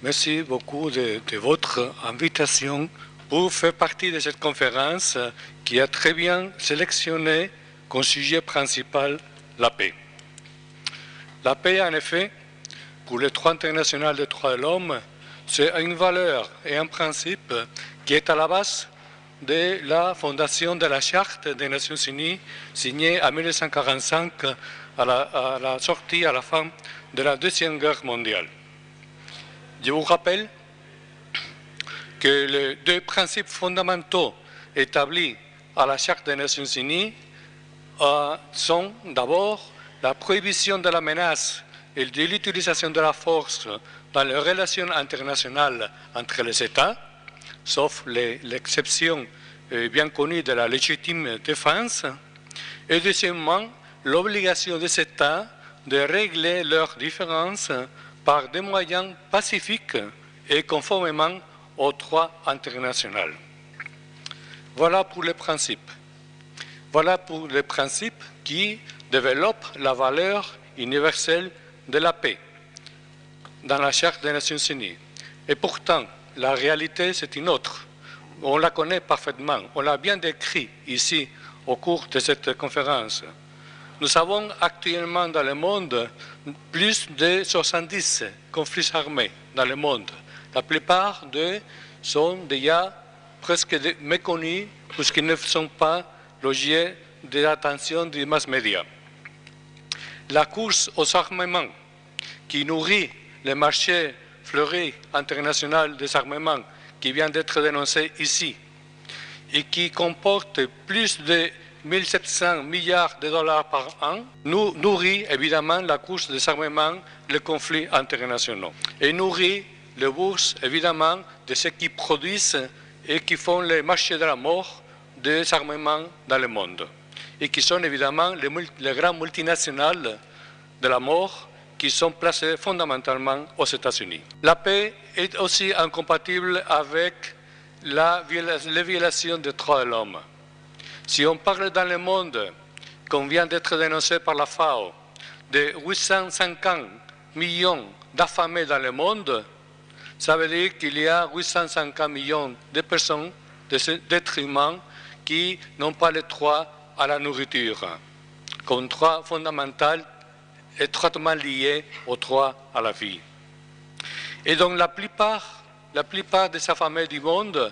Merci beaucoup de votre invitation pour faire partie de cette conférence qui a très bien sélectionné comme sujet principal la paix. La paix, en effet, pour le droit international des droits de l'homme, c'est une valeur et un principe qui est à la base de la fondation de la Charte des Nations Unies signée en 1945 à la sortie, à la fin de la Deuxième Guerre mondiale. Je vous rappelle que les deux principes fondamentaux établis à la Charte des Nations Unies sont d'abord la prohibition de la menace et de l'utilisation de la force dans les relations internationales entre les États, sauf l'exception bien connue de la légitime défense, et deuxièmement, l'obligation des États de régler leurs différences par des moyens pacifiques et conformément au droit international. Voilà pour les principes. Voilà pour les principes qui développent la valeur universelle de la paix dans la Charte des Nations Unies. Et pourtant, la réalité, c'est une autre. On la connaît parfaitement. On l'a bien décrit ici au cours de cette conférence. Nous avons actuellement dans le monde plus de 70 conflits armés dans le monde. La plupart d'eux sont déjà presque méconnus puisqu'ils ne sont pas l'objet de l'attention des mass médias. La course aux armements qui nourrit le marché fleuri international des armements qui vient d'être dénoncé ici et qui comporte plus de 1 700 milliards de dollars par an, nous nourrit évidemment la course des armements, les conflits internationaux. Et nourrit les bourses, évidemment, de ceux qui produisent et qui font les marchés de la mort des armements dans le monde. Et qui sont évidemment les grandes multinationales de la mort qui sont placées fondamentalement aux États-Unis. La paix est aussi incompatible avec les violations des droits de l'homme. Si on parle dans le monde, comme vient d'être dénoncé par la FAO, de 850 millions d'affamés dans le monde, ça veut dire qu'il y a 850 millions de personnes, d'êtres humains, qui n'ont pas le droit à la nourriture, comme droit fondamental étroitement lié au droit à la vie. Et donc la plupart des affamés du monde,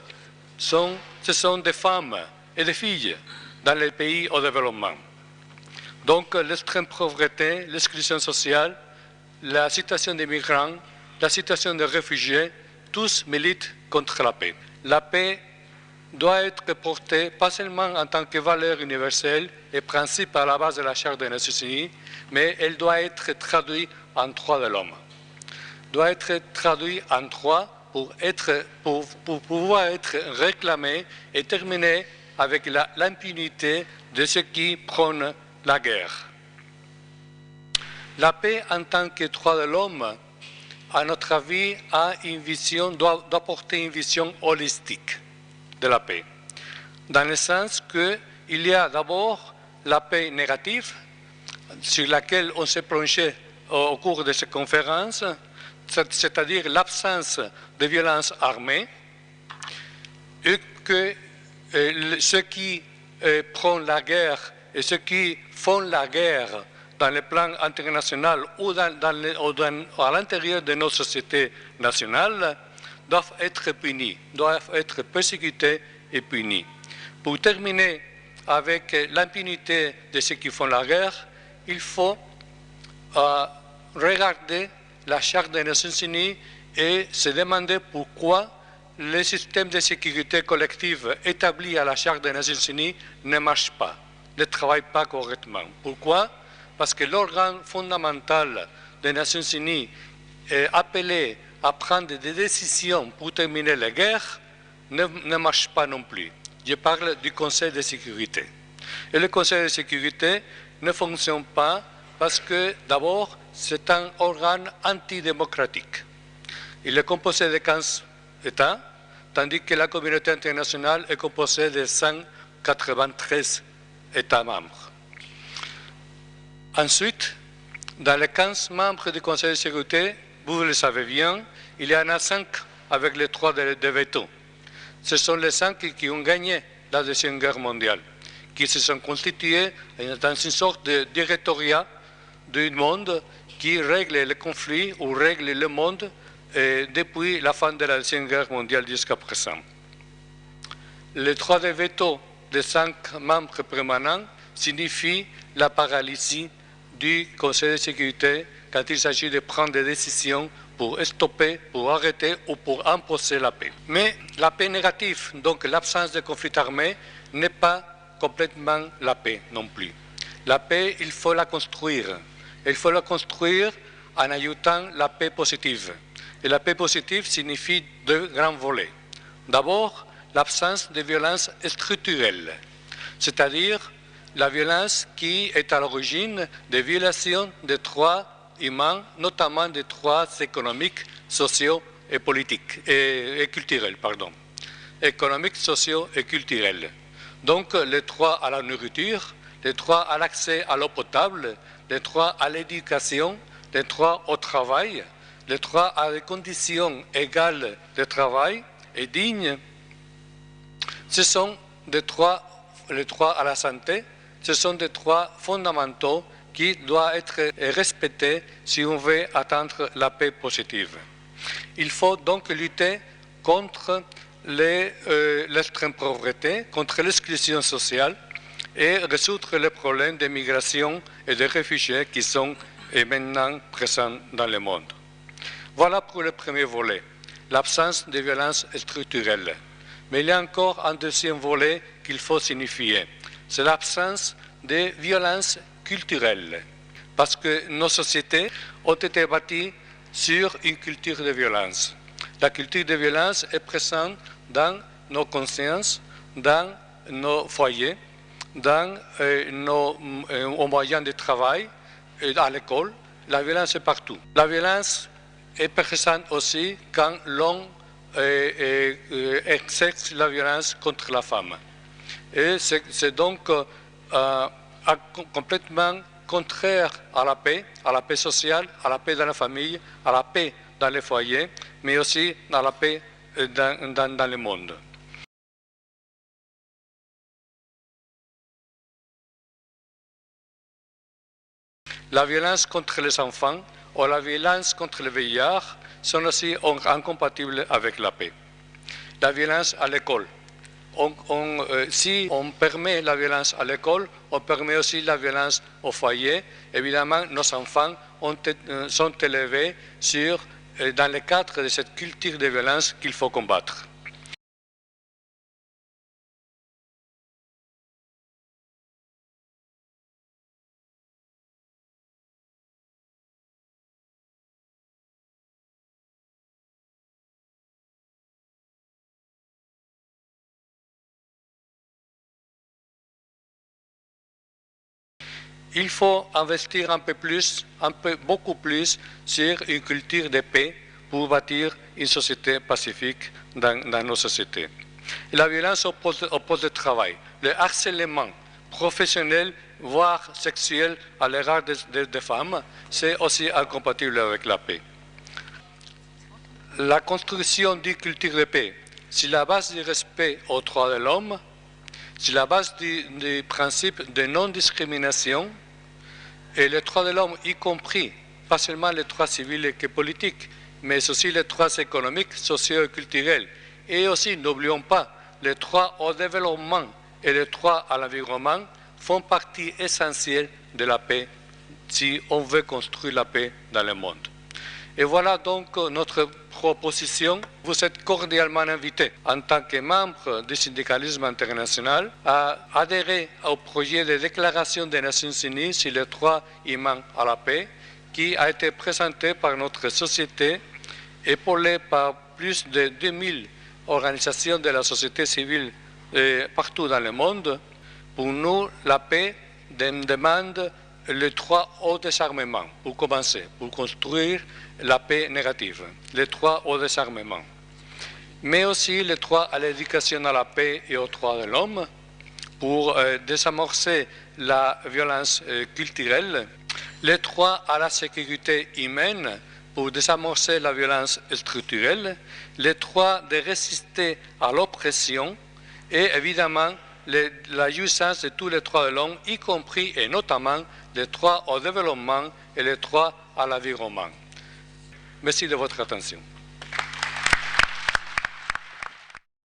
ce sont des femmes et des filles dans les pays au développement. Donc l'extrême pauvreté, l'exclusion sociale, la situation des migrants, la situation des réfugiés, tous militent contre la paix. La paix doit être portée pas seulement en tant que valeur universelle et principe à la base de la Charte des Nations Unies, mais elle doit être traduite en droit de l'homme. Doit être traduite en droit pour pouvoir être réclamée et terminée avec l'impunité de ceux qui prônent la guerre. La paix en tant que droit de l'homme, à notre avis, doit porter une vision holistique de la paix, dans le sens qu'il y a d'abord la paix négative, sur laquelle on s'est penché au cours de cette conférence, c'est-à-dire l'absence de violence armée, et que ceux qui prônent la guerre et ceux qui font la guerre dans le plan international ou à l'intérieur de nos sociétés nationales doivent être punis, doivent être persécutés et punis. Pour terminer avec l'impunité de ceux qui font la guerre, il faut regarder la Charte des Nations Unies et se demander pourquoi le système de sécurité collective établi à la Charte des Nations Unies ne marche pas, ne travaille pas correctement. Pourquoi? Parce que l'organe fondamental des Nations Unies est appelé à prendre des décisions pour terminer la guerre ne marche pas non plus. Je parle du Conseil de sécurité. Et le Conseil de sécurité ne fonctionne pas parce que, d'abord, c'est un organe antidémocratique. Il est composé de 15 États, tandis que la communauté internationale est composée de 193 États membres. Ensuite, dans les 15 membres du Conseil de sécurité, vous le savez bien, il y en a 5 avec les 3 de veto. Ce sont les 5 qui ont gagné la Deuxième Guerre mondiale, qui se sont constitués dans une sorte de directoriat du monde qui règle les conflits ou règle le monde depuis la fin de la Deuxième Guerre mondiale jusqu'à présent. Les 3 de veto des 5 membres permanents signifient la paralysie du Conseil de sécurité quand il s'agit de prendre des décisions pour stopper, pour arrêter ou pour imposer la paix. Mais la paix négative, donc l'absence de conflit armé, n'est pas complètement la paix non plus. La paix, il faut la construire. Il faut la construire en ajoutant la paix positive. Et la paix positive signifie 2 grands volets. D'abord, l'absence de violence structurelle, c'est-à-dire la violence qui est à l'origine des violations des droits humains, notamment des droits économiques, sociaux et politiques, et culturels, pardon. Économiques, sociaux et culturels. Donc, les droits à la nourriture, les droits à l'accès à l'eau potable, les droits à l'éducation, les droits au travail, les droits à des conditions égales de travail et dignes. Ce sont les droits à la santé, ce sont des droits fondamentaux qui doivent être respectés si on veut atteindre la paix positive. Il faut donc lutter contre l'extrême pauvreté, contre l'exclusion sociale et résoudre les problèmes de migration et de réfugiés qui sont maintenant présents dans le monde. Voilà pour le premier volet, l'absence de violence structurelle. Mais il y a encore un deuxième volet qu'il faut signifier, c'est l'absence de violence culturelle, parce que nos sociétés ont été bâties sur une culture de violence. La culture de violence est présente dans nos consciences, dans nos foyers, dans nos moyens de travail, à l'école. La violence est partout. La violence est présente aussi quand l'on exerce la violence contre la femme. Et c'est donc complètement contraire à la paix sociale, à la paix dans la famille, à la paix dans les foyers, mais aussi à la paix dans le monde. La violence contre les enfants ou la violence contre le VIH sont aussi incompatibles avec la paix. La violence à l'école. Si on permet la violence à l'école, on permet aussi la violence au foyer. Évidemment, nos enfants sont élevés dans le cadre de cette culture de violence qu'il faut combattre. Il faut investir beaucoup plus sur une culture de paix pour bâtir une société pacifique dans nos sociétés. Et la violence au poste de travail, le harcèlement professionnel, voire sexuel à l'égard des femmes, c'est aussi incompatible avec la paix. La construction d'une culture de paix, c'est la base du respect aux droits de l'homme, c'est la base du principe de non-discrimination, et les droits de l'homme, y compris, pas seulement les droits civils et politiques, mais aussi les droits économiques, sociaux et culturels. Et aussi, n'oublions pas, les droits au développement et les droits à l'environnement font partie essentielle de la paix si on veut construire la paix dans le monde. Et voilà donc notre proposition. Vous êtes cordialement invités, en tant que membre du syndicalisme international, à adhérer au projet de déclaration des Nations Unies sur les droits humains à la paix, qui a été présenté par notre société, épaulée par plus de 2000 organisations de la société civile partout dans le monde. Pour nous, la paix demande le droit au désarmement, pour commencer, pour construire la paix négative, le droit au désarmement. Mais aussi le droit à l'éducation à la paix et aux droits de l'homme, pour désamorcer la violence culturelle, le droit à la sécurité humaine, pour désamorcer la violence structurelle, le droit de résister à l'oppression et évidemment la jouissance de tous les droits de l'homme, y compris et notamment le droit au développement et le droit à l'environnement. Merci de votre attention.